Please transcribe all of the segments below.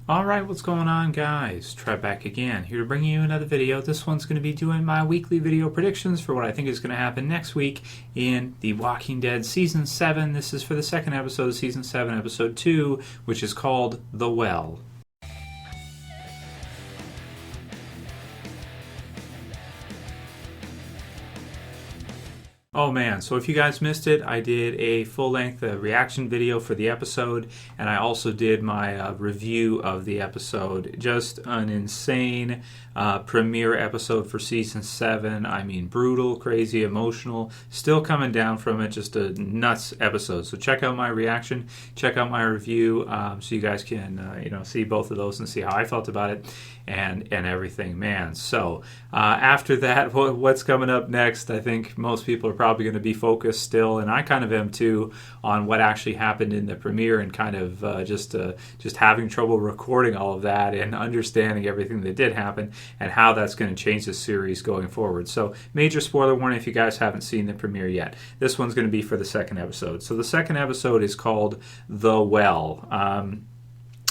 Alright, what's going on, guys? Trev back again, here to bring you another video. This one's going to be doing my weekly video predictions for what I think is going to happen next week in The Walking Dead Season 7. This is for the second episode of Season 7, Episode 2, which is called The Well. Oh man, so if you guys missed it, I did a full-length reaction video for the episode, and I also did my review of the episode. Just an insane premiere episode for Season 7. I mean, brutal, crazy, emotional, still coming down from it, just a nuts episode. So check out my reaction, check out my review, so you guys can see both of those and see how I felt about it and everything, man. So after that, what's coming up next? I think most people are probably going to be focused still, and I kind of am too, on what actually happened in the premiere and kind of just having trouble recording all of that and understanding everything that did happen and how that's going to change the series going forward. So major spoiler warning if you guys haven't seen the premiere yet. This one's going to be for the second episode. So the second episode is called The Well.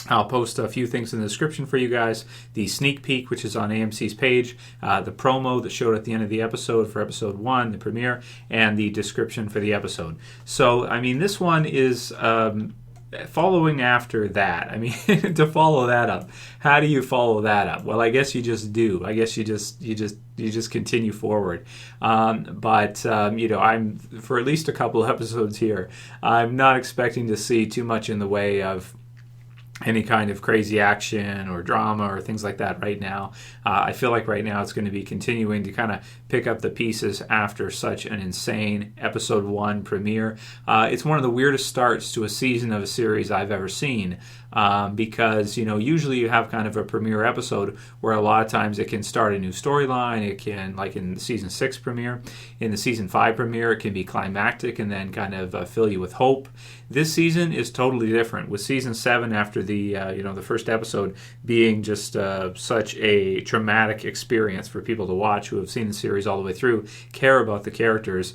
I'll post a few things in the description for you guys. The sneak peek, which is on AMC's page, the promo that showed at the end of the episode for episode 1, the premiere, and the description for the episode. So, I mean, this one is following after that. I mean, to follow that up, how do you follow that up? Well, I guess you just do. I guess you just continue forward. But I'm for at least a couple of episodes here, I'm not expecting to see too much in the way of any kind of crazy action or drama or things like that right now. I feel like right now it's going to be continuing to kind of pick up the pieces after such an insane episode 1 premiere. It's one of the weirdest starts to a season of a series I've ever seen, because usually you have kind of a premiere episode where a lot of times it can start a new storyline. It can, like in the season 6 premiere, in the season 5 premiere, it can be climactic and then kind of fill you with hope. This season is totally different, with season 7 after the first episode being just such a traumatic experience for people to watch who have seen the series all the way through, care about the characters.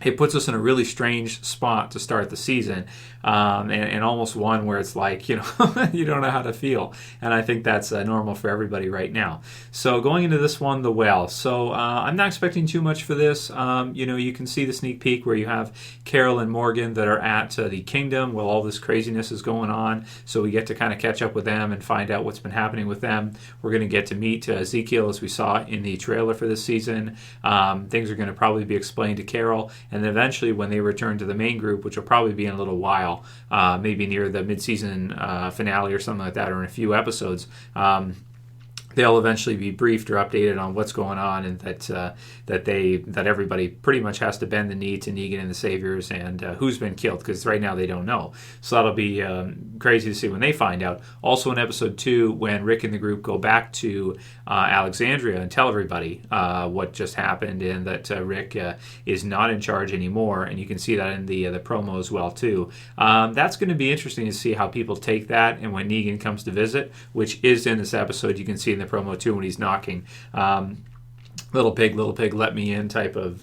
It puts us in a really strange spot to start the season, and almost one where it's like, you don't know how to feel. And I think that's normal for everybody right now. So going into this one, The Well. So I'm not expecting too much for this. You can see the sneak peek where you have Carol and Morgan that are at the kingdom while all this craziness is going on. So we get to kind of catch up with them and find out what's been happening with them. We're going to get to meet Ezekiel, as we saw in the trailer for this season. Things are going to probably be explained to Carol. And then eventually when they return to the main group, which will probably be in a little while, maybe near the mid-season finale or something like that, or in a few episodes, they'll eventually be briefed or updated on what's going on, and that everybody pretty much has to bend the knee to Negan and the Saviors and who's been killed, because right now they don't know. So that'll be crazy to see when they find out. Also in episode 2, when Rick and the group go back to Alexandria and tell everybody what just happened, and that Rick is not in charge anymore, and you can see that in the promo as well too. That's going to be interesting to see how people take that, and when Negan comes to visit, which is in this episode, you can see in the promo too when he's knocking. Little pig, let me in type of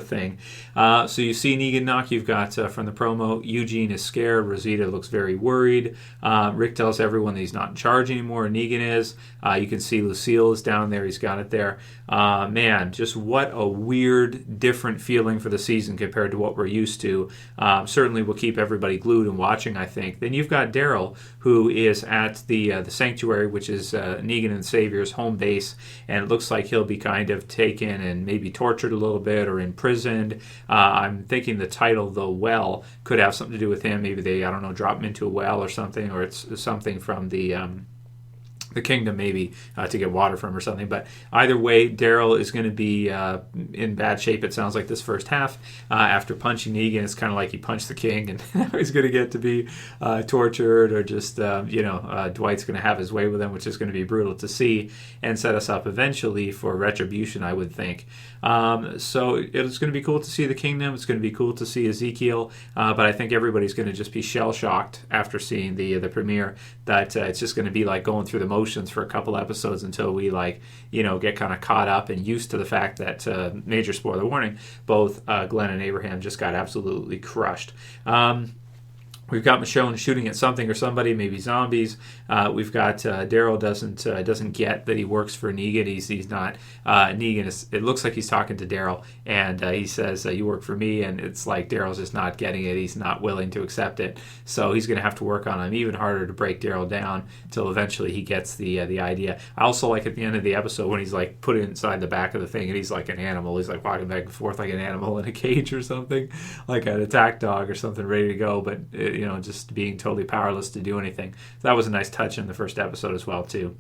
thing. So you see Negan knock. You've got from the promo, Eugene is scared. Rosita looks very worried. Rick tells everyone that he's not in charge anymore. Negan is. You can see Lucille is down there. He's got it there. Man, just what a weird, different feeling for the season compared to what we're used to. Certainly will keep everybody glued and watching, I think. Then you've got Daryl, who is at the sanctuary, which is Negan and Savior's home base, and it looks like he'll be kind of taken and maybe tortured a little bit or imprisoned. I'm thinking the title, The Well, could have something to do with him. Maybe they, drop him into a well or something, or it's something from the kingdom, maybe to get water from or something. But either way, Daryl is going to be in bad shape, it sounds like, this first half. After punching Negan, it's kind of like he punched the king, and now he's going to get to be tortured, or just Dwight's going to have his way with him, which is going to be brutal to see and set us up eventually for retribution, I would think. So it's going to be cool to see the kingdom. It's going to be cool to see Ezekiel, but I think everybody's going to just be shell-shocked after seeing the premiere, that it's just going to be like going through the motions for a couple episodes until we get kind of caught up and used to the fact that, major spoiler warning, both Glenn and Abraham just got absolutely crushed. We've got Michonne shooting at something or somebody, maybe zombies. We've got Daryl doesn't get that he works for Negan. He's not Negan. It looks like he's talking to Daryl, and he says, "You work for me," and it's like Daryl's just not getting it. He's not willing to accept it, so he's going to have to work on him even harder to break Daryl down until eventually he gets the idea. I also like at the end of the episode when he's like put inside the back of the thing, and he's like an animal. He's like walking back and forth like an animal in a cage or something, like an attack dog or something, ready to go, but. Just being totally powerless to do anything. So that was a nice touch in the first episode as well, too.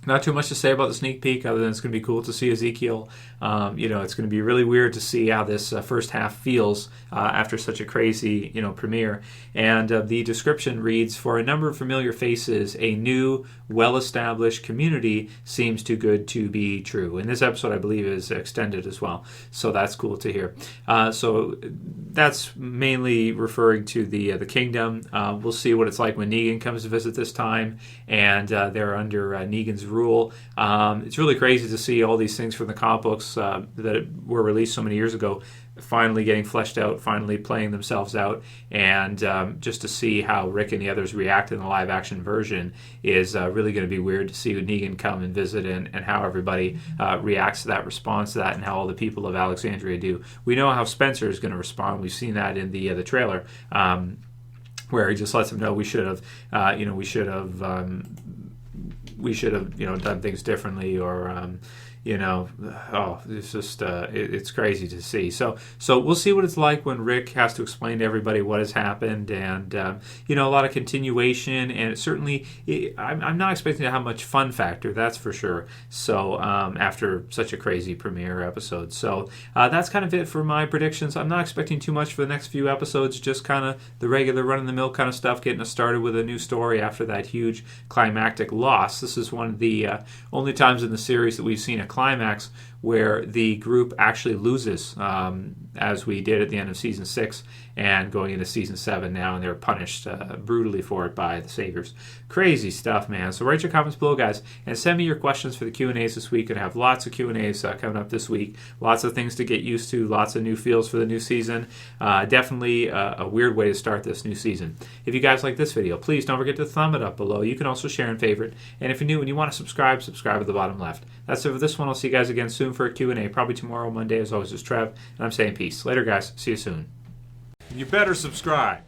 Not too much to say about the sneak peek other than it's going to be cool to see Ezekiel. It's going to be really weird to see how this first half feels after such a crazy, premiere. And the description reads, "For a number of familiar faces, a new, well-established community seems too good to be true." And this episode, I believe, is extended as well. So that's cool to hear. So that's mainly referring to the kingdom. We'll see what it's like when Negan comes to visit this time, and they're under Negan's rule. It's really crazy to see all these things from the comic books that were released so many years ago finally getting fleshed out, finally playing themselves out, and just to see how Rick and the others react in the live-action version is really going to be weird to see Negan come and visit and how everybody reacts to that, responds to that, and how all the people of Alexandria do. We know how Spencer is going to respond. We've seen that in the trailer, where he just lets him know we should have done things differently, or it's just it's crazy to see. So we'll see what it's like when Rick has to explain to everybody what has happened, and a lot of continuation, and it certainly I'm not expecting to have much fun factor, that's for sure. So after such a crazy premiere episode, so that's kind of it for my predictions. I'm not expecting too much for the next few episodes, just kind of the regular run-of-the-mill kind of stuff, getting us started with a new story after that huge climactic loss. This is one of the only times in the series that we've seen a climax where the group actually loses, as we did at the end of season 6 and going into season 7 now, and they're punished brutally for it by the Saviors. Crazy stuff, man. So write your comments below, guys, and send me your questions for the Q&As this week. And I have lots of Q&As coming up this week. Lots of things to get used to, lots of new feels for the new season. Definitely a weird way to start this new season. If you guys like this video, please don't forget to thumb it up below. You can also share and favorite. And if you're new and you want to subscribe at the bottom left. That's it for this one. I'll see you guys again soon for a Q&A, probably tomorrow, Monday. As always, it's Trev, and I'm saying peace. Later, guys. See you soon. You better subscribe.